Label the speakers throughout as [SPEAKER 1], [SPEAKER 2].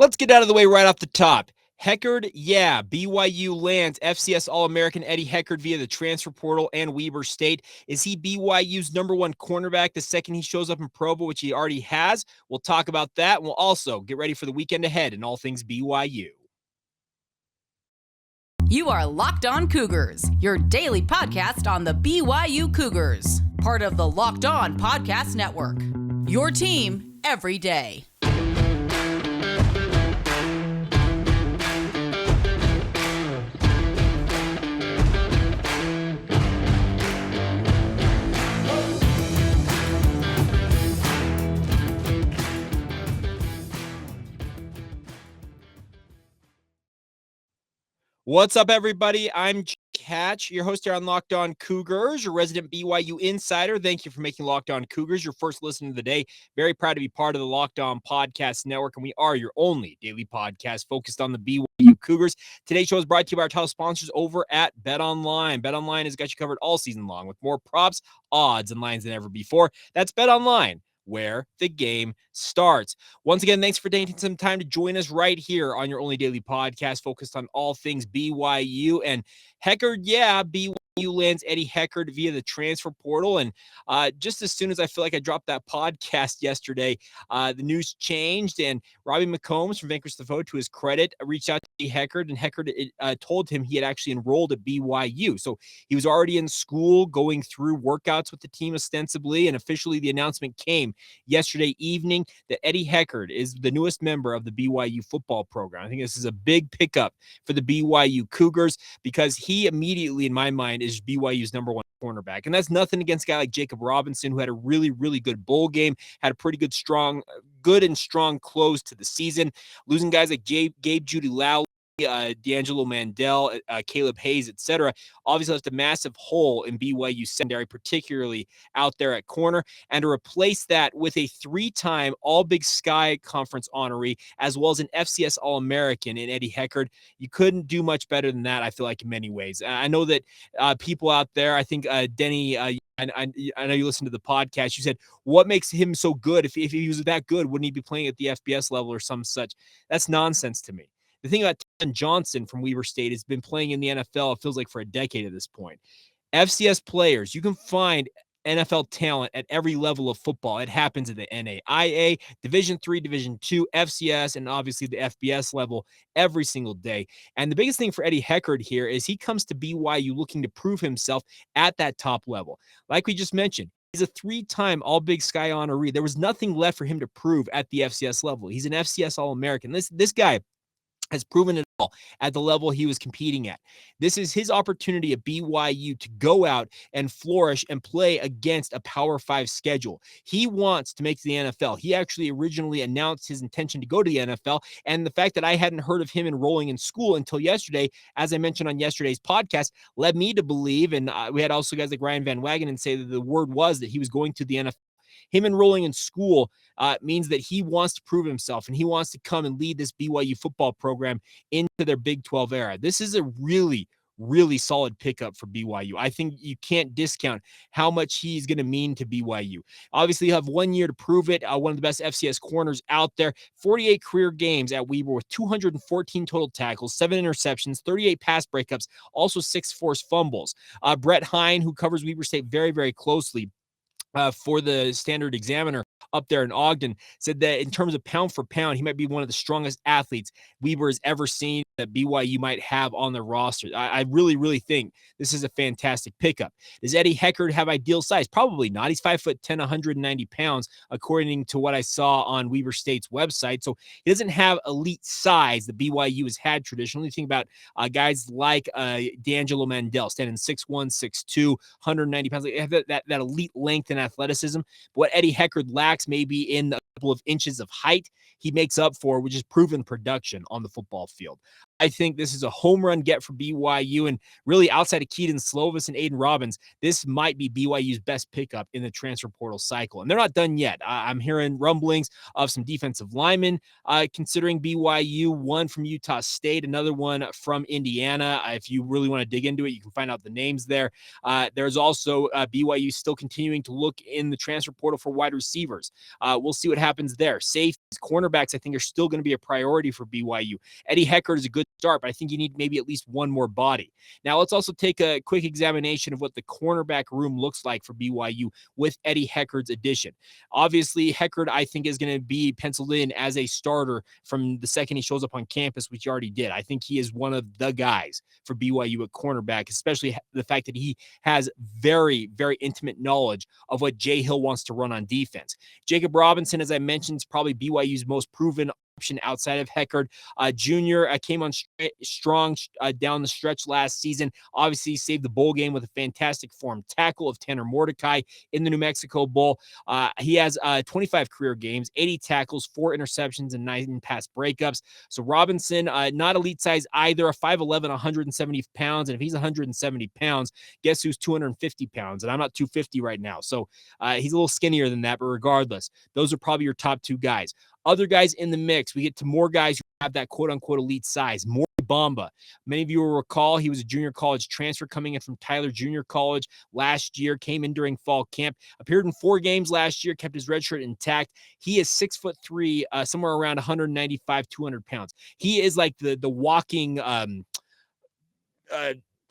[SPEAKER 1] Let's get out of the way right off the top. Heckard, yeah, BYU lands FCS All-American Eddie Heckard via the transfer portal and Weber State. Is he BYU's number one cornerback the second he shows up in Provo, which he already has? We'll talk about that, and we'll also get ready for the weekend ahead in all things BYU.
[SPEAKER 2] You are Locked On Cougars, your daily podcast on the BYU Cougars, part of the Locked On Podcast Network, your team every day.
[SPEAKER 1] What's up, everybody? I'm Hatch, your host here on Locked On Cougars, your resident BYU insider. Thank you for making Locked On Cougars your first listen of the day. Very proud to be part of the Locked On Podcast Network, and we are your only daily podcast focused on the BYU Cougars. Today's show is brought to you by our title sponsors over at BetOnline. BetOnline has got you covered all season long with more props, odds, and lines than ever before. That's BetOnline, where the game starts. Once again, thanks for taking some time to join us right here on your only daily podcast focused on all things BYU. And Heckard, yeah, BYU lands Eddie Heckard via the transfer portal. And just as soon as I feel like I dropped that podcast yesterday, the news changed, and Robbie McCombs from Vanquish the Foe, to his credit, reached out to Eddie Heckard, and Heckard told him he had actually enrolled at BYU. So he was already in school going through workouts with the team ostensibly, and officially the announcement came yesterday evening that Eddie Heckard is the newest member of the BYU football program. I think this is a big pickup for the BYU Cougars because he immediately, in my mind, is BYU's number one cornerback. And that's nothing against a guy like Jacob Robinson, who had a really, really good bowl game, had a pretty good and strong close to the season. Losing guys like Gabe Judy Lowry, D'Angelo Mandel, Caleb Hayes, etc., obviously left a massive hole in BYU secondary, particularly out there at corner. And to replace that with a three-time All-Big Sky Conference honoree, as well as an FCS All-American in Eddie Heckard, you couldn't do much better than that, I feel like, in many ways. I know that people out there, I think Denny, I know you listened to the podcast. You said, what makes him so good? If he was that good, wouldn't he be playing at the FBS level or some such? That's nonsense to me. The thing about Ken Johnson from Weber State has been playing in the NFL, it feels like, for a decade at this point. FCS players, you can find NFL talent at every level of football. It happens at the NAIA, Division III, Division II, FCS, and obviously the FBS level every single day. And the biggest thing for Eddie Heckard here is he comes to BYU looking to prove himself at that top level. Like we just mentioned, he's a three-time All-Big Sky honoree. There was nothing left for him to prove at the FCS level. He's an FCS All-American. This guy has proven it all at the level he was competing at. This is his opportunity at BYU to go out and flourish and play against a Power 5 schedule. He wants to make the NFL. He actually originally announced his intention to go to the NFL, and the fact that I hadn't heard of him enrolling in school until yesterday, as I mentioned on yesterday's podcast, led me to believe, and we had also guys like Ryan Van Wagenen say that the word was that he was going to the NFL. Him enrolling in school means that he wants to prove himself, and he wants to come and lead this BYU football program into their Big 12 era. This is a really, really solid pickup for BYU. I think you can't discount how much he's going to mean to BYU. Obviously, you have 1 year to prove it. One of the best FCS corners out there. 48 career games at Weber with 214 total tackles, 7 interceptions, 38 pass breakups, also 6 forced fumbles. Brett Hine, who covers Weber State very, very closely, for the Standard Examiner up there in Ogden, said that in terms of pound for pound, he might be one of the strongest athletes Weber has ever seen that BYU might have on the roster. I really, really think this is a fantastic pickup. Does Eddie Heckard have ideal size? Probably not. He's 5'10", 190 pounds, according to what I saw on Weber State's website. So he doesn't have elite size that BYU has had traditionally. Think about guys like D'Angelo Mandel, standing 6'1", 6'2", 190 pounds. They have that elite length and athleticism. What Eddie Heckard lacks maybe in a couple of inches of height, he makes up for, which is proven production on the football field. I think this is a home run get for BYU, and really outside of Keaton Slovis and Aiden Robbins, this might be BYU's best pickup in the transfer portal cycle. And they're not done yet. I'm hearing rumblings of some defensive linemen considering BYU, one from Utah State, another one from Indiana. If you really want to dig into it, you can find out the names there. There's also BYU still continuing to look in the transfer portal for wide receivers. We'll see what happens there. Safeties, cornerbacks, I think are still going to be a priority for BYU. Eddie Heckard is a good start, but I think you need maybe at least one more body. Now, let's also take a quick examination of what the cornerback room looks like for BYU with Eddie Heckard's addition. Obviously, Heckard, I think, is going to be penciled in as a starter from the second he shows up on campus, which he already did. I think he is one of the guys for BYU at cornerback, especially the fact that he has very, very intimate knowledge of what Jay Hill wants to run on defense. Jacob Robinson, as I mentioned, is probably BYU's most proven option outside of Heckard. Junior came on strong down the stretch last season. Obviously, saved the bowl game with a fantastic form tackle of Tanner Mordecai in the New Mexico Bowl. He has 25 career games, 80 tackles, 4 interceptions, and 9 pass breakups. So Robinson, not elite size either, a 5'11", 170 pounds. And if he's 170 pounds, guess who's 250 pounds? And I'm not 250 right now. So he's a little skinnier than that, but regardless, those are probably your top 2 guys. Other guys in the mix, we get to more guys who have that quote-unquote elite size. More Bamba. Many of you will recall he was a junior college transfer coming in from Tyler Junior College last year, came in during fall camp, appeared in 4 games last year, kept his red shirt intact. He is 6'3", somewhere around 195, 200 pounds. He is like the walking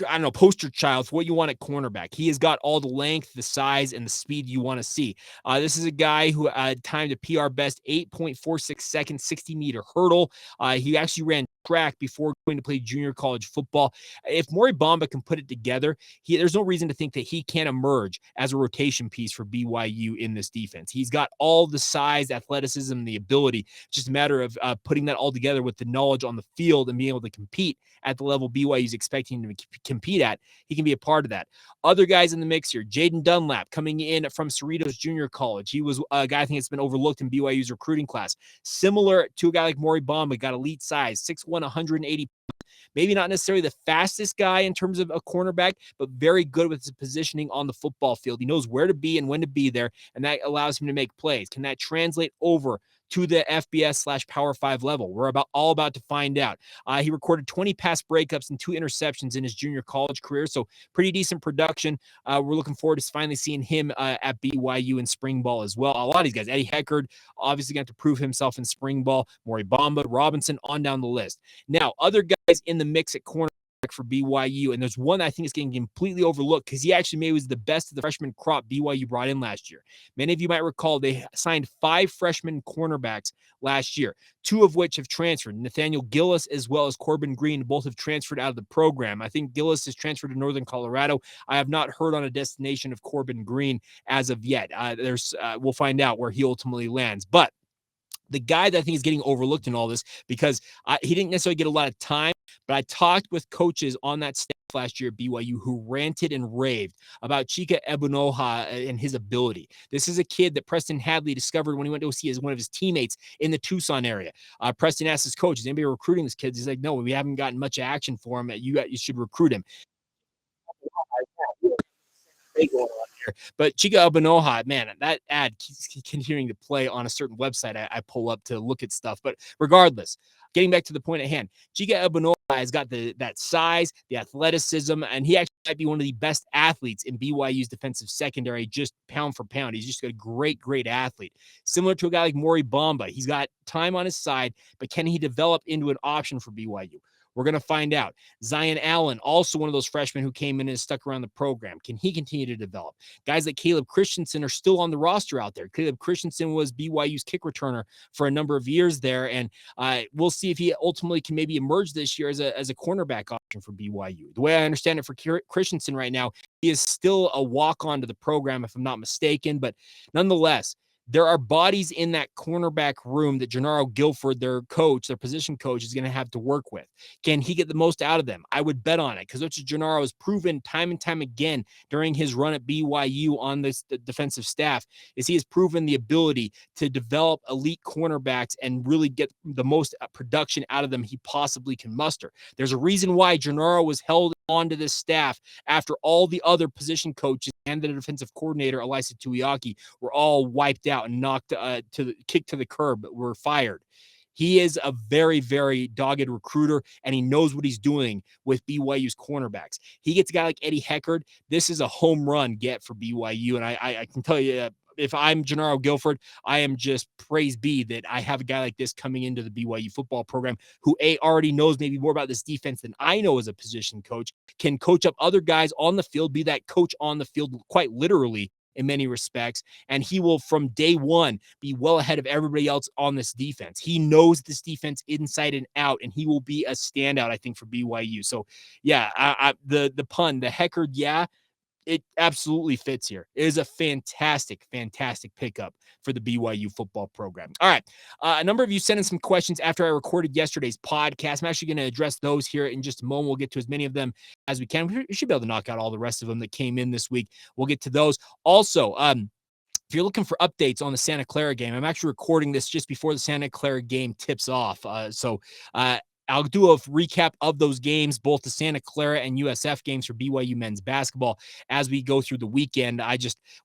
[SPEAKER 1] I don't know, poster child for what you want at cornerback. He has got all the length, the size, and the speed you want to see. This is a guy who timed a PR best 8.46 seconds, 60-meter hurdle. He actually ran track before going to play junior college football. If Maury Bamba can put it together, there's no reason to think that he can't emerge as a rotation piece for BYU in this defense. He's got all the size, athleticism, and the ability. It's just a matter of putting that all together with the knowledge on the field and being able to compete at the level BYU is expecting him to compete at. He can be a part of that. Other guys in the mix here, Jaden Dunlap coming in from Cerritos Junior College. He was a guy I think that's been overlooked in BYU's recruiting class. Similar to a guy like Maury Bamba, got elite size, 6'1", 180. Maybe not necessarily the fastest guy in terms of a cornerback, but very good with his positioning on the football field. He knows where to be and when to be there, and that allows him to make plays. Can that translate over to the FBS/Power 5 level? We're all about to find out. He recorded 20 pass breakups and 2 interceptions in his junior college career, so pretty decent production. We're looking forward to finally seeing him at BYU in spring ball as well. A lot of these guys, Eddie Heckard, obviously going to have to prove himself in spring ball. Maury Bamba, Robinson, on down the list. Now, other guys in the mix at corner for BYU, and there's one I think is getting completely overlooked because he actually maybe was the best of the freshman crop BYU brought in last year. Many of you might recall they signed 5 freshman cornerbacks last year, 2 of which have transferred. Nathaniel Gillis as well as Corbin Green both have transferred out of the program. I think Gillis has transferred to Northern Colorado. I have not heard on a destination of Corbin Green as of yet. We'll find out where he ultimately lands, but the guy that I think is getting overlooked in all this because he didn't necessarily get a lot of time, but I talked with coaches on that staff last year at BYU who ranted and raved about Chika Ebunoha and his ability. This is a kid that Preston Hadley discovered when he went to see as one of his teammates in the Tucson area. Preston asked his coach, is anybody recruiting this kid? He's like, no, we haven't gotten much action for him. You should recruit him. Going on here. But Chika Ebunoha, man, that ad keeps continuing to play on a certain website I pull up to look at stuff. But regardless, getting back to the point at hand, Chika Ebunoha has got that size, the athleticism, and he actually might be one of the best athletes in BYU's defensive secondary, just pound for pound. He's just a great, great athlete. Similar to a guy like Maury Bamba. He's got time on his side, but can he develop into an option for BYU? We're going to find out. Zion Allen, also one of those freshmen who came in and stuck around the program. Can he continue to develop? Guys like Caleb Christensen are still on the roster out there. Caleb Christensen was BYU's kick returner for a number of years there, and we'll see if he ultimately can maybe emerge this year as a cornerback option for BYU. The way I understand it for Christensen right now, he is still a walk-on to the program, if I'm not mistaken, but nonetheless, there are bodies in that cornerback room that Gennaro Guilford, their coach, their position coach, is going to have to work with. Can he get the most out of them? I would bet on it, because Coach Gennaro has proven time and time again during his run at BYU on the defensive staff is he has proven the ability to develop elite cornerbacks and really get the most production out of them he possibly can muster. There's a reason why Gennaro was held onto this staff after all the other position coaches and the defensive coordinator, Elisa Tuiaki, were all wiped out and knocked kicked to the curb, were fired. He is a very, very dogged recruiter, and he knows what he's doing with BYU's cornerbacks. He gets a guy like Eddie Heckard. This is a home run get for BYU, and I can tell you, if I'm Gennaro Guilford, I am just praise be that I have a guy like this coming into the BYU football program who already knows maybe more about this defense than I know as a position coach, can coach up other guys on the field, be that coach on the field quite literally in many respects, and he will from day one be well ahead of everybody else on this defense. He knows this defense inside and out, and he will be a standout, I think, for BYU. So yeah, the pun, the Heckard, yeah, it absolutely fits here. It is a fantastic, fantastic pickup for the BYU football program. All right. A number of you sent in some questions after I recorded yesterday's podcast. I'm actually going to address those here in just a moment. We'll get to as many of them as we can. We should be able to knock out all the rest of them that came in this week. We'll get to those. Also, if you're looking for updates on the Santa Clara game, I'm actually recording this just before the Santa Clara game tips off. I'll do a recap of those games, both the Santa Clara and USF games for BYU men's basketball as we go through the weekend.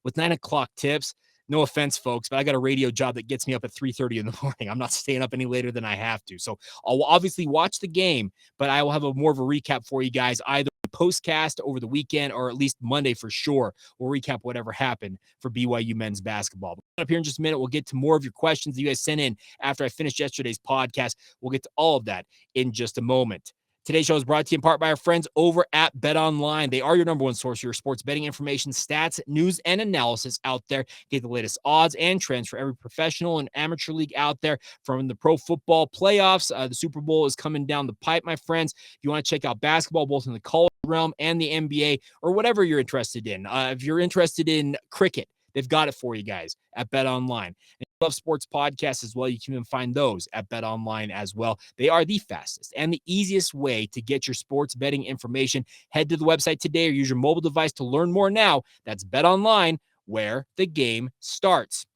[SPEAKER 1] With 9 o'clock tips, no offense, folks, but I got a radio job that gets me up at 3:30 in the morning. I'm not staying up any later than I have to. So I'll obviously watch the game, but I will have more of a recap for you guys either postcast over the weekend or at least Monday for sure. We'll recap whatever happened for BYU men's basketball. But up here in just a minute, we'll get to more of your questions that you guys sent in after I finished yesterday's podcast. We'll get to all of that in just a moment. Today's show is brought to you in part by our friends over at BetOnline. They are your number one source for your sports betting information, stats, news, and analysis out there. Get the latest odds and trends for every professional and amateur league out there, from the pro football playoffs. The Super Bowl is coming down the pipe, my friends. If you want to check out basketball, both in the college realm and the NBA, or whatever you're interested in. If you're interested in cricket, they've got it for you guys at BetOnline. And if you love sports podcasts as well, you can even find those at BetOnline as well. They are the fastest and the easiest way to get your sports betting information. Head to the website today or use your mobile device to learn more now. That's BetOnline, where the game starts.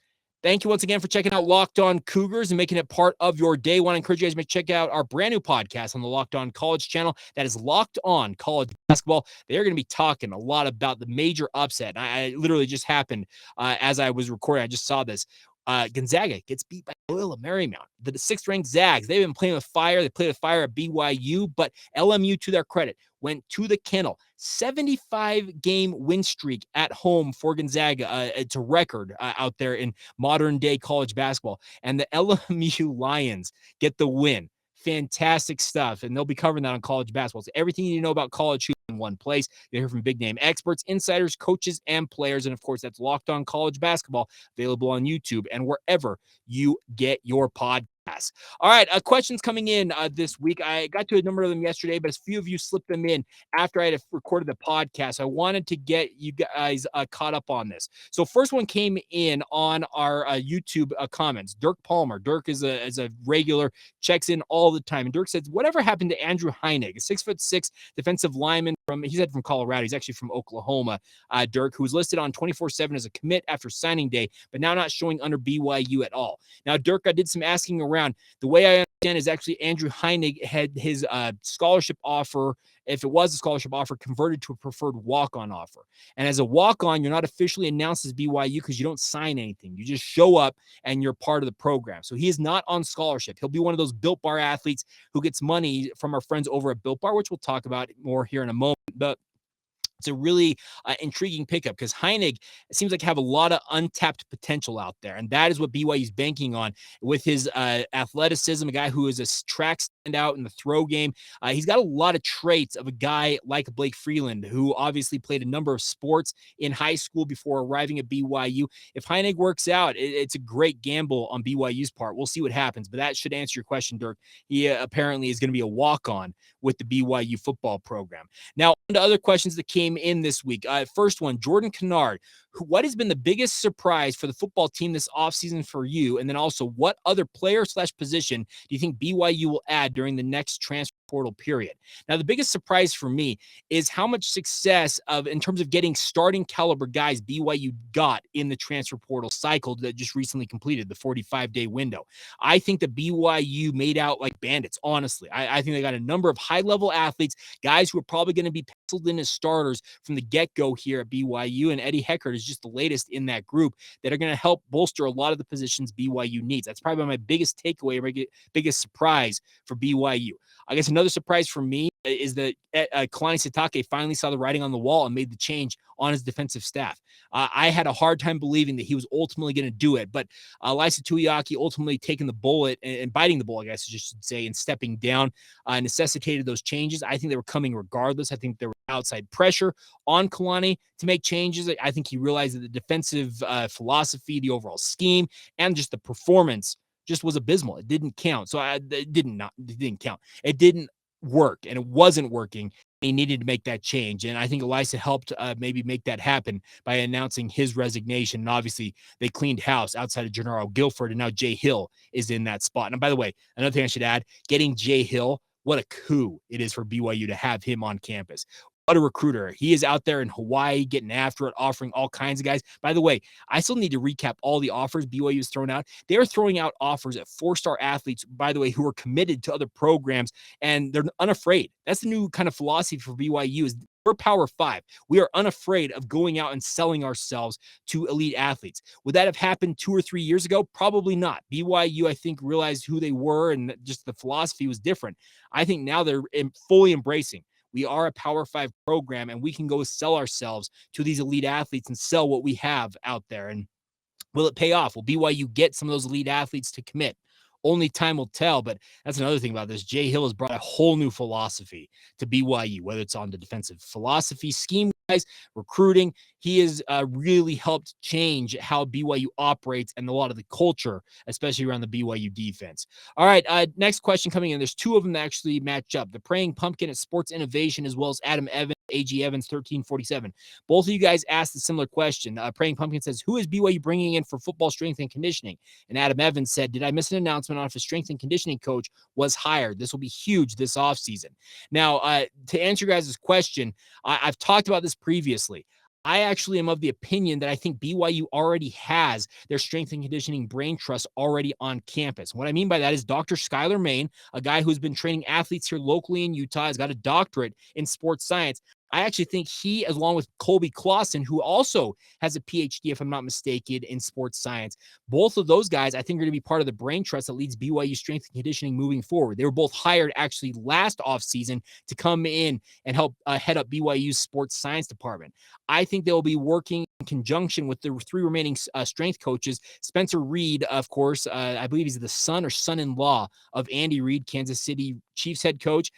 [SPEAKER 1] Thank you once again for checking out Locked On Cougars and making it part of your day. I want to encourage you guys to check out our brand new podcast on the Locked On College channel. That is Locked On College Basketball. They're going to be talking a lot about the major upset. I literally just happened as I was recording. I just saw this. Gonzaga gets beat by Loyola Marymount. The 6th-ranked Zags, they've been playing with fire. They played with fire at BYU, but LMU, to their credit, went to the kennel. 75-game win streak at home for Gonzaga. It's a record out there in modern-day college basketball. And the LMU Lions get the win. Fantastic stuff, and they'll be covering that on college basketball. So everything you need to know about college hoops in one place. You'll hear from big-name experts, insiders, coaches, and players. And, of course, that's Locked On College Basketball, available on YouTube and wherever you get your podcasts. All right, questions coming in this week. I got to a number of them yesterday, but a few of you slipped them in after I had recorded the podcast. I wanted to get you guys caught up on this. So first one came in on our YouTube comments. Dirk Palmer. Dirk is a regular, checks in all the time. And Dirk says, whatever happened to Andrew Heinig, a 6'6" defensive lineman he's from Colorado. He's actually from Oklahoma. Dirk, who was listed on 24/7 as a commit after signing day, but now not showing under BYU at all. Now, Dirk, I did some asking around. The way I understand is actually Andrew Heinig had his scholarship offer, if it was a scholarship offer, converted to a preferred walk-on offer. And as a walk-on, you're not officially announced as BYU because you don't sign anything. You just show up and you're part of the program. So he is not on scholarship. He'll be one of those Built Bar athletes who gets money from our friends over at Built Bar, which we'll talk about more here in a moment. But it's a really intriguing pickup because Heinig seems like have a lot of untapped potential out there. And that is what BYU's banking on with his athleticism, a guy who is a track standout in the throw game. He's got a lot of traits of a guy like Blake Freeland, who obviously played a number of sports in high school before arriving at BYU. If Heinig works out, it's a great gamble on BYU's part. We'll see what happens, but that should answer your question, Dirk. He apparently is going to be a walk-on with the BYU football program. Now, on to other questions that came in this week. First one, Jordan Kennard, what has been the biggest surprise for the football team this offseason for you? And then also, what other player / position do you think BYU will add during the next transfer portal period? Now, the biggest surprise for me is how much success in terms of getting starting caliber guys BYU got in the transfer portal cycle that just recently completed, the 45-day window. I think that BYU made out like bandits, honestly. I think they got a number of high-level athletes, guys who are probably going to be penciled in as starters from the get-go here at BYU, and Eddie Heckard is just the latest in that group that are going to help bolster a lot of the positions BYU needs. That's probably my biggest takeaway, my biggest surprise for BYU. I guess another surprise for me is that Kalani Sitake finally saw the writing on the wall and made the change on his defensive staff. I had a hard time believing that he was ultimately going to do it, but Laisa Tuiaki ultimately taking the bullet and biting the bullet, I guess I should say, and stepping down necessitated those changes. I think they were coming regardless. I think there was outside pressure on Kalani to make changes. I think he realized that the defensive philosophy, the overall scheme, and just the performance just was abysmal. It didn't count. So it didn't count. It didn't work, and it wasn't working. He needed to make that change, and I think Elisa helped maybe make that happen by announcing his resignation. And obviously, they cleaned house outside of Gennaro Guilford, and now Jay Hill is in that spot. And by the way, another thing I should add, getting Jay Hill, what a coup it is for BYU to have him on campus. What a recruiter. He is out there in Hawaii getting after it, offering all kinds of guys. By the way, I still need to recap all the offers BYU is throwing out. They are throwing out offers at 4-star athletes, by the way, who are committed to other programs, and they're unafraid. That's the new kind of philosophy for BYU is we're Power 5. We are unafraid of going out and selling ourselves to elite athletes. Would that have happened 2 or 3 years ago? Probably not. BYU, I think, realized who they were and just the philosophy was different. I think now they're fully embracing. We are a Power 5 program, and we can go sell ourselves to these elite athletes and sell what we have out there. And will it pay off? Will BYU get some of those elite athletes to commit? Only time will tell, but that's another thing about this. Jay Hill has brought a whole new philosophy to BYU, whether it's on the defensive philosophy, scheme guys, recruiting. He has really helped change how BYU operates and a lot of the culture, especially around the BYU defense. All right, next question coming in. There's 2 of them that actually match up. The Praying Pumpkin at Sports Innovation, as well as Adam Evans, AG Evans, 1347. Both of you guys asked a similar question. Praying Pumpkin says, who is BYU bringing in for football strength and conditioning? And Adam Evans said, did I miss an announcement on if a strength and conditioning coach was hired? This will be huge this offseason. Now, to answer your guys' question, I've talked about this previously. I actually am of the opinion that I think BYU already has their strength and conditioning brain trust already on campus. What I mean by that is Dr. Skylar Main, a guy who's been training athletes here locally in Utah, has got a doctorate in sports science. I actually think he, along with Colby Clausen, who also has a PhD, if I'm not mistaken, in sports science, both of those guys, I think, are going to be part of the brain trust that leads BYU strength and conditioning moving forward. They were both hired actually last offseason to come in and help head up BYU's sports science department. I think they'll be working in conjunction with the 3 remaining strength coaches. Spencer Reed, of course, I believe he's the son or son-in-law of Andy Reid, Kansas City Chiefs head coach.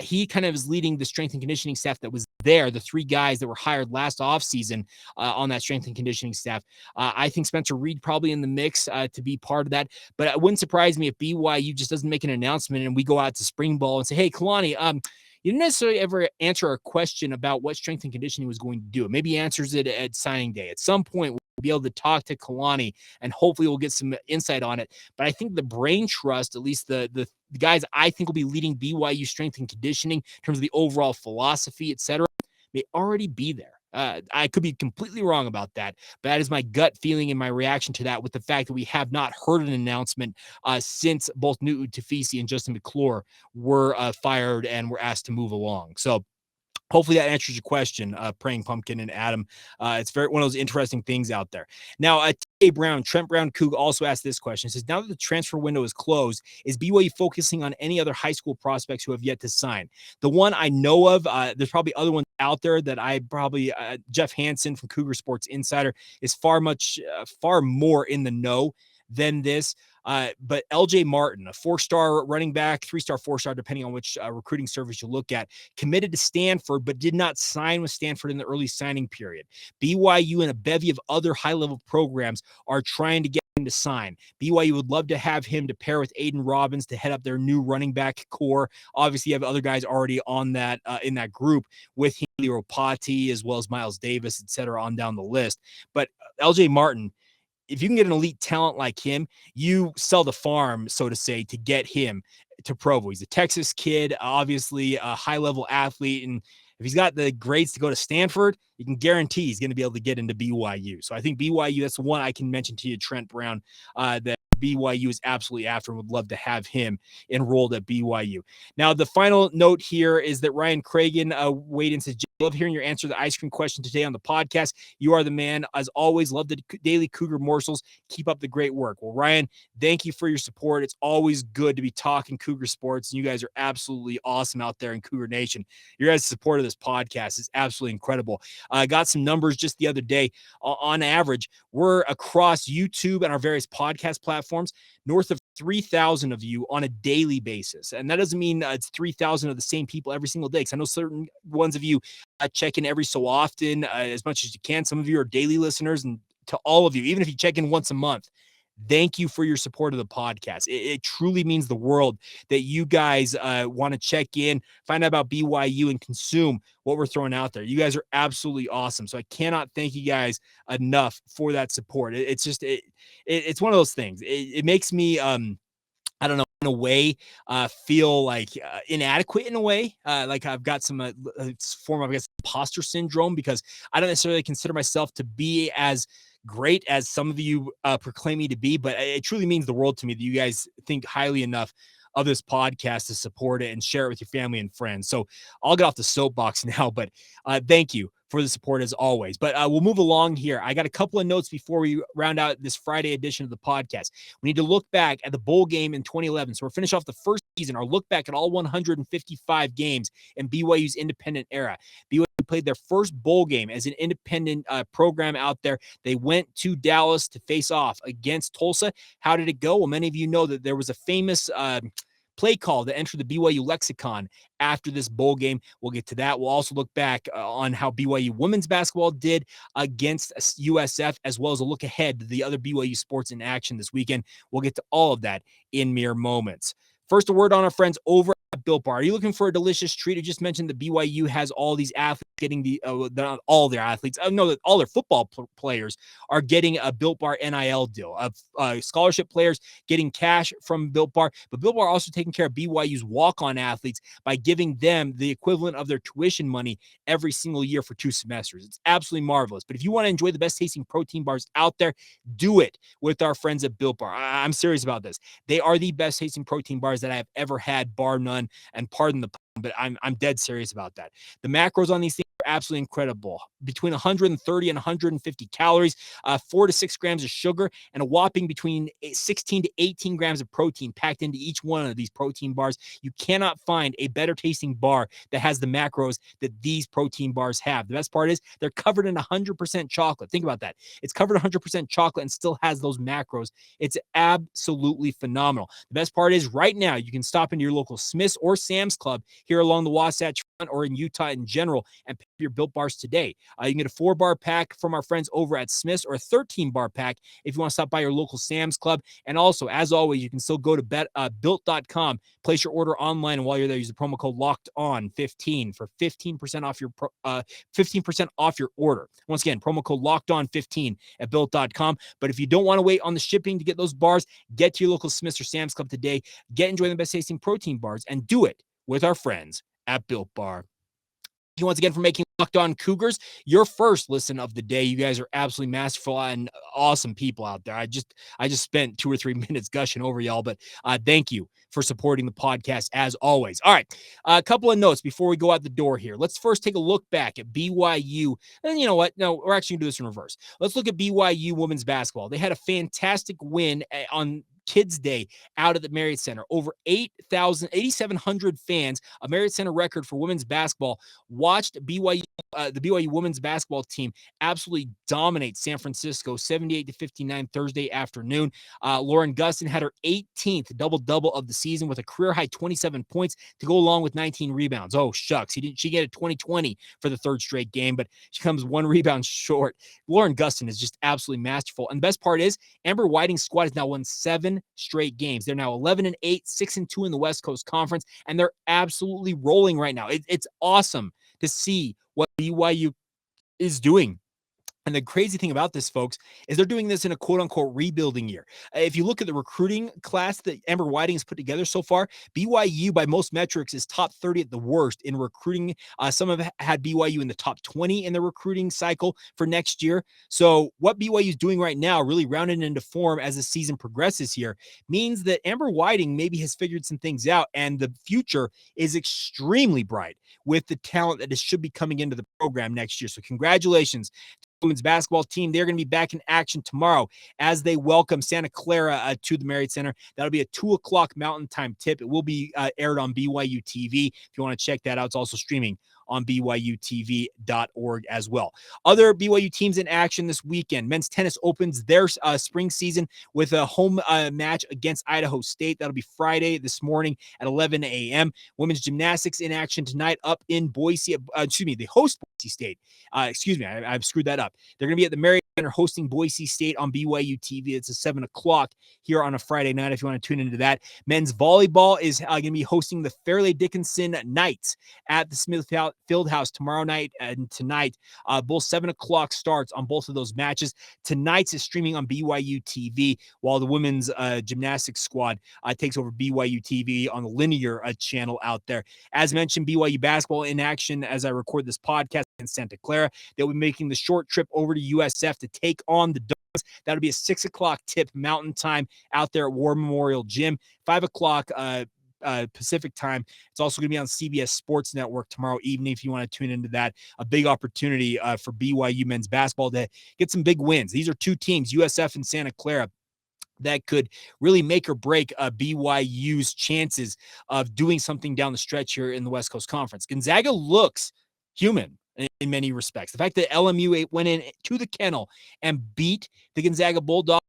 [SPEAKER 1] He kind of is leading the strength and conditioning staff that was there, the 3 guys that were hired last offseason on that strength and conditioning staff. I think Spencer Reed probably in the mix to be part of that, but it wouldn't surprise me if BYU just doesn't make an announcement and we go out to spring ball and say, hey, Kalani, you didn't necessarily ever answer our question about what strength and conditioning was going to do. Maybe he answers it at signing day. At some point, we'll be able to talk to Kalani, and hopefully we'll get some insight on it. But I think the brain trust, at least the guys I think will be leading BYU strength and conditioning in terms of the overall philosophy, et cetera, may already be there. I could be completely wrong about that, but that is my gut feeling and my reaction to that with the fact that we have not heard an announcement since both Nu'u Tafisi and Justin McClure were fired and were asked to move along. So hopefully that answers your question, Praying Pumpkin and Adam. It's one of those interesting things out there. Now, Trent Brown Coug also asked this question. It says, now that the transfer window is closed, is BYU focusing on any other high school prospects who have yet to sign? The one I know of, there's probably other ones out there that I probably, Jeff Hansen from Cougar Sports Insider is far more in the know than this. But LJ Martin, a 4-star running back, 3-star, 4-star, depending on which recruiting service you look at, committed to Stanford, but did not sign with Stanford in the early signing period. BYU and a bevy of other high-level programs are trying to get him to sign. BYU would love to have him to pair with Aiden Robbins to head up their new running back core. Obviously, you have other guys already on that in that group with Helio Patti as well as Miles Davis, et cetera, on down the list. But LJ Martin, if you can get an elite talent like him, you sell the farm, so to say, to get him to Provo. He's a Texas kid, obviously a high-level athlete, and if he's got the grades to go to Stanford, you can guarantee he's going to be able to get into BYU. So I think BYU, that's the one I can mention to you, Trent Brown, that BYU is absolutely after and would love to have him enrolled at BYU. Now, the final note here is that Ryan Cragen weighed in and says, love hearing your answer to the ice cream question today on the podcast. You are the man. As always, love the daily Cougar morsels. Keep up the great work. Well, Ryan, thank you for your support. It's always good to be talking Cougar sports, and you guys are absolutely awesome out there in Cougar Nation. Your guys' support of this podcast is absolutely incredible. I got some numbers just the other day. On average, we're across YouTube and our various podcast platforms, north of 3,000 of you on a daily basis. And that doesn't mean it's 3,000 of the same people every single day, because I know certain ones of you check in every so often, as much as you can. Some of you are daily listeners, and to all of you, even if you check in once a month, thank you for your support of the podcast. It truly means the world that you guys want to check in, find out about BYU, and consume what we're throwing out there. You guys are absolutely awesome. So I cannot thank you guys enough for that support. It's just, it's one of those things. It makes me, I don't know, in a way, feel like inadequate in a way. Like I've got some form of, I guess, imposter syndrome, because I don't necessarily consider myself to be as great as some of you proclaim me to be, but it truly means the world to me that you guys think highly enough of this podcast to support it and share it with your family and friends. So I'll get off the soapbox now, but thank you for the support as always. But we'll move along here. I got a couple of notes before we round out this Friday edition of the podcast. We need to look back at the bowl game in 2011. So we're finished off the first season, our look back at all 155 games in BYU's independent era. BYU played their first bowl game as an independent program out there. They went to Dallas to face off against Tulsa. How did it go? Well, many of you know that there was a famous play call that entered the BYU lexicon after this bowl game. We'll get to that. We'll also look back on how BYU women's basketball did against USF, as well as a look ahead to the other BYU sports in action this weekend. We'll get to all of that in mere moments. First, a word on our friends over at Built Bar. Are you looking for a delicious treat? I just mentioned that BYU has all these athletes getting not all their athletes. I know that all their football players are getting a Built Bar NIL deal. Scholarship players getting cash from Built Bar, but Built Bar also taking care of BYU's walk-on athletes by giving them the equivalent of their tuition money every single year for 2 semesters. It's absolutely marvelous. But if you want to enjoy the best tasting protein bars out there, do it with our friends at Built Bar. I'm serious about this. They are the best tasting protein bars that I have ever had, bar none. And pardon the pun, but I'm dead serious about that. The macros on these things are absolutely incredible. Between 130 and 150 calories, 4 to 6 grams of sugar, and a whopping between 16 to 18 grams of protein packed into each one of these protein bars. You cannot find a better tasting bar that has the macros that these protein bars have. The best part is they're covered in 100% chocolate. Think about that. It's covered 100% chocolate and still has those macros. It's absolutely phenomenal. The best part is right now you can stop into your local Smith's or Sam's Club here along the Wasatch Front or in Utah in general and pick your Built Bars today. You can get a 4-bar pack from our friends over at Smith's or a 13-bar pack if you want to stop by your local Sam's Club. And also, as always, you can still go to built.com, place your order online, and while you're there, use the promo code LOCKEDON15 for 15% off your order. Once again, promo code LOCKEDON15 at built.com. But if you don't want to wait on the shipping to get those bars, get to your local Smith's or Sam's Club today. Get enjoying the best tasting protein bars and do it with our friends at Built Bar. Thank you once again for making Locked On Cougars your first listen of the day. You guys are absolutely masterful and awesome people out there. I just spent 2 or 3 minutes gushing over y'all, but thank you for supporting the podcast as always. All right, a couple of notes before we go out the door here. Let's first take a look back at BYU. And you know what? No, we're actually going to do this in reverse. Let's look at BYU women's basketball. They had a fantastic win on Kids Day out at the Marriott Center. Over 8,700 fans, a Marriott Center record for women's basketball, watched BYU the BYU women's basketball team absolutely dominates San Francisco 78-59 Thursday afternoon. Lauren Gustin had her 18th double-double of the season with a career-high 27 points to go along with 19 rebounds. Oh, shucks. She get a 20-20 for the third straight game, but she comes one rebound short. Lauren Gustin is just absolutely masterful. And the best part is Amber Whiting's squad has now won 7 straight games. They're now 11-8, 6-2 in the West Coast Conference, and they're absolutely rolling right now. It's awesome to see what BYU is doing. And the crazy thing about this, folks, is they're doing this in a quote-unquote rebuilding year. If you look at the recruiting class that Amber Whiting has put together so far, BYU, by most metrics, is top 30 at the worst in recruiting. Some have had BYU in the top 20 in the recruiting cycle for next year. So what BYU is doing right now, really rounding into form as the season progresses here, means that Amber Whiting maybe has figured some things out, and the future is extremely bright with the talent that should be coming into the program next year. So congratulations women's basketball team. They're going to be back in action tomorrow as they welcome Santa Clara to the Marriott Center. That'll be a 2:00 Mountain Time tip. It will be aired on BYU TV. If you want to check that out, it's also streaming on BYUtv.org as well. Other BYU teams in action this weekend. Men's tennis opens their spring season with a home match against Idaho State. That'll be Friday this morning at 11 a.m. Women's gymnastics in action tonight up in Boise. They host Boise State. I've screwed that up. They're going to be at the Marriott Center hosting Boise State on BYU TV. It's a 7 o'clock here on a Friday night if you want to tune into that. Men's volleyball is going to be hosting the Fairleigh Dickinson Knights at the Smith Fieldhouse tomorrow night and tonight. Both 7 o'clock starts on both of those matches. Tonight's is streaming on BYU TV, while the women's gymnastics squad takes over BYU TV on the linear channel out there. As mentioned, BYU basketball in action as I record this podcast in Santa Clara. They'll be making the short trip over to USF to take on the Dogs. That'll be a 6 o'clock tip Mountain Time out there at War Memorial Gym. 5 o'clock Pacific time. It's also going to be on CBS Sports Network tomorrow evening if you want to tune into that. A big opportunity for BYU men's basketball to get some big wins. These are two teams, USF and Santa Clara, that could really make or break BYU's chances of doing something down the stretch here in the West Coast Conference. Gonzaga looks human in many respects. The fact that LMU went in to the kennel and beat the Gonzaga Bulldogs,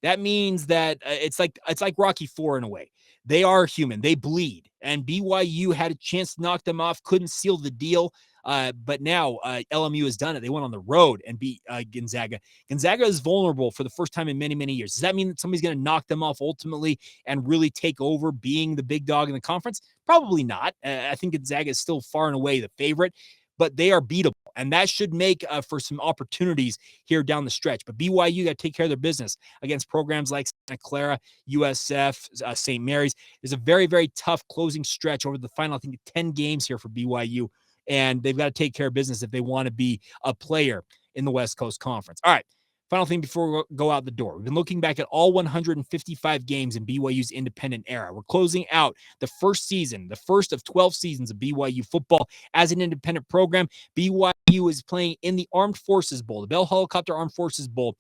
[SPEAKER 1] that means that it's like Rocky IV in a way. They are human. They bleed. And BYU had a chance to knock them off, couldn't seal the deal. But now LMU has done it. They went on the road and beat Gonzaga. Gonzaga is vulnerable for the first time in many, many years. Does that mean that somebody's going to knock them off ultimately and really take over being the big dog in the conference? Probably not. I think Gonzaga is still far and away the favorite, but they are beatable. And that should make for some opportunities here down the stretch. But BYU got to take care of their business against programs like Santa Clara, USF, St. Mary's. There's a very, very tough closing stretch over the final, 10 games here for BYU. And they've got to take care of business if they want to be a player in the West Coast Conference. All right. Final thing before we go out the door. We've been looking back at all 155 games in BYU's independent era. We're closing out the first season, the first of 12 seasons of BYU football as an independent program. BYU is playing in the Armed Forces Bowl, the Bell Helicopter Armed Forces Bowl,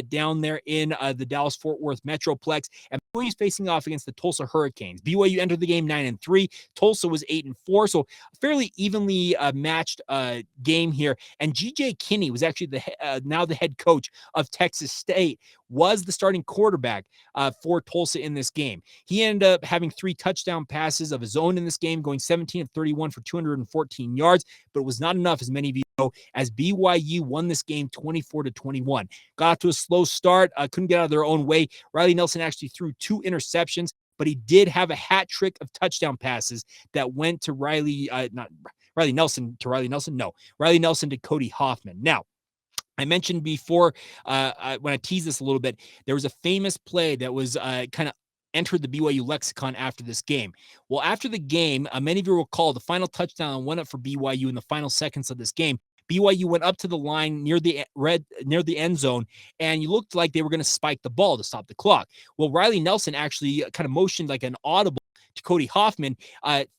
[SPEAKER 1] down there in the Dallas-Fort Worth Metroplex. And BYU is facing off against the Tulsa Hurricanes. BYU entered the game 9-3. Tulsa was 8-4, so a fairly evenly matched game here. And G.J. Kinney was actually now the head coach of Texas State, was the starting quarterback for Tulsa in this game. He ended up having 3 touchdown passes of his own in this game, going 17 of 31 for 214 yards, but it was not enough, as many of you know, as BYU won this game 24-21. Got off to a slow start, couldn't get out of their own way. Riley Nelson actually threw 2 interceptions, but he did have a hat trick of touchdown passes that went to Riley Nelson to Cody Hoffman. Now, I mentioned before, when I teased this a little bit, there was a famous play that was kind of entered the BYU lexicon after this game. Well, after the game, many of you will recall the final touchdown went up for BYU in the final seconds of this game. BYU went up to the line near the end zone, and you looked like they were going to spike the ball to stop the clock. Well, Riley Nelson actually kind of motioned like an audible to Cody Hoffman,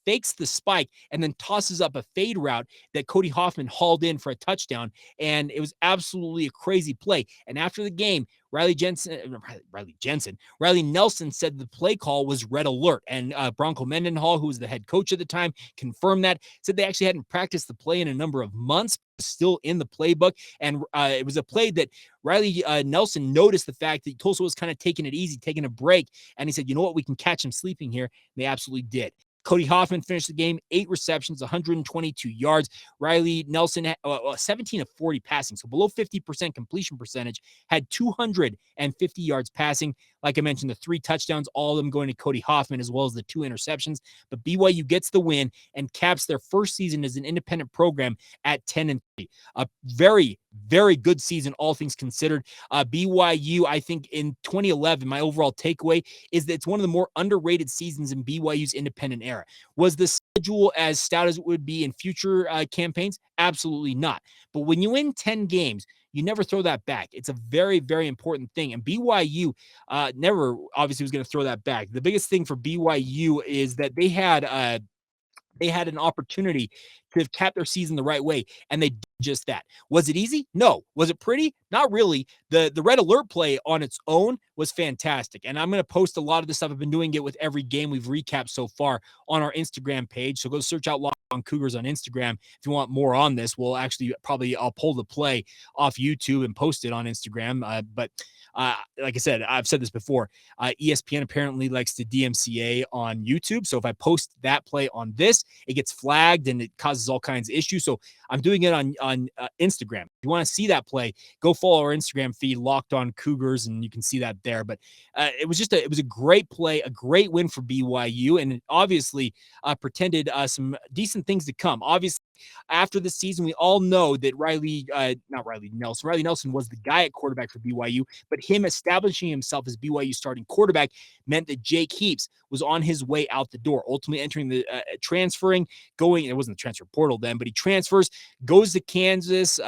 [SPEAKER 1] fakes the spike, and then tosses up a fade route that Cody Hoffman hauled in for a touchdown. And it was absolutely a crazy play. And after the game, Riley Nelson said the play call was red alert. And Bronco Mendenhall, who was the head coach at the time, confirmed that, said they actually hadn't practiced the play in a number of months, still in the playbook. And it was a play that Riley Nelson noticed the fact that Tulsa was kind of taking it easy, taking a break. And he said, you know what, we can catch him sleeping here. And they absolutely did. Cody Hoffman finished the game, 8 receptions, 122 yards. Riley Nelson had 17 of 40 passing, so below 50% completion percentage, had 250 yards passing. Like I mentioned, the 3 touchdowns, all of them going to Cody Hoffman, as well as the 2 interceptions. But BYU gets the win and caps their first season as an independent program at 10-3. A very, very good season, all things considered. BYU, I think in 2011, my overall takeaway is that it's one of the more underrated seasons in BYU's independent era. Was the schedule as stout as it would be in future campaigns? Absolutely not. But when you win 10 games, you never throw that back. It's a very, very important thing. And BYU never obviously was going to throw that back. The biggest thing for BYU is that they had an opportunity to have capped their season the right way, and they did just that. Was it easy? No. Was it pretty? Not really. The red alert play on its own was fantastic, and I'm going to post a lot of this stuff. I've been doing it with every game we've recapped so far on our Instagram page, so go search out Locked On Cougars on Instagram if you want more on this. We'll actually I'll pull the play off YouTube and post it on Instagram, but like I said, I've said this before, ESPN apparently likes to DMCA on YouTube. So if I post that play on this, it gets flagged and it causes all kinds of issues. So I'm doing it on Instagram. If you want to see that play, go follow our Instagram feed, Locked On Cougars, and you can see that there. But it was a great play, a great win for BYU, and it obviously pretended some decent things to come. Obviously, after the season, we all know that Riley Nelson was the guy at quarterback for BYU, but him establishing himself as BYU starting quarterback meant that Jake Heaps was on his way out the door, ultimately entering the it wasn't the transfer portal then, but he transfers, goes to Kansas,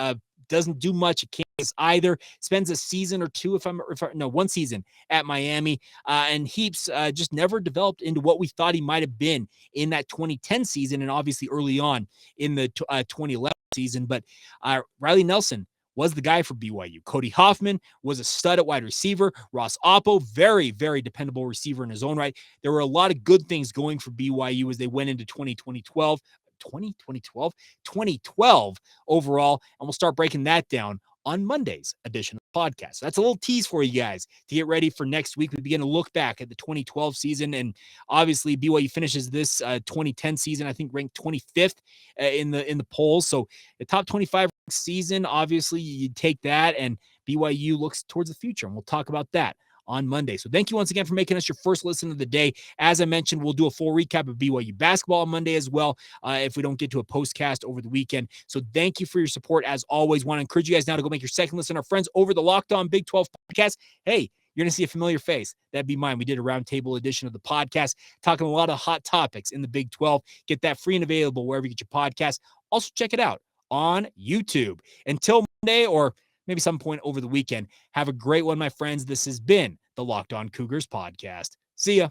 [SPEAKER 1] doesn't do much at Kansas either, spends a season or two, one season at Miami, and Heaps just never developed into what we thought he might have been in that 2010 season and obviously early on in the 2011 season. But Riley Nelson was the guy for BYU. Cody Hoffman was a stud at wide receiver. Ross Oppo, very, very dependable receiver in his own right. There were a lot of good things going for BYU as they went into 2012 overall, and we'll start breaking that down on Monday's edition of the podcast. So that's a little tease for you guys to get ready for next week. We begin to look back at the 2012 season, and obviously BYU finishes this 2010 season, I think, ranked 25th in the polls. So the top 25 season, obviously you take that, and BYU looks towards the future, and we'll talk about that on Monday. So thank you once again for making us your first listen of the day. As I mentioned, we'll do a full recap of BYU basketball on Monday as well, if we don't get to a postcast over the weekend. So thank you for your support. As always, want to encourage you guys now to go make your second listen. Our friends over the Locked On Big 12 podcast. Hey, you're going to see a familiar face. That'd be mine. We did a roundtable edition of the podcast, talking a lot of hot topics in the Big 12. Get that free and available wherever you get your podcast. Also, check it out on YouTube. Until Monday, or maybe some point over the weekend, have a great one, my friends. This has been the Locked On Cougars podcast. See ya.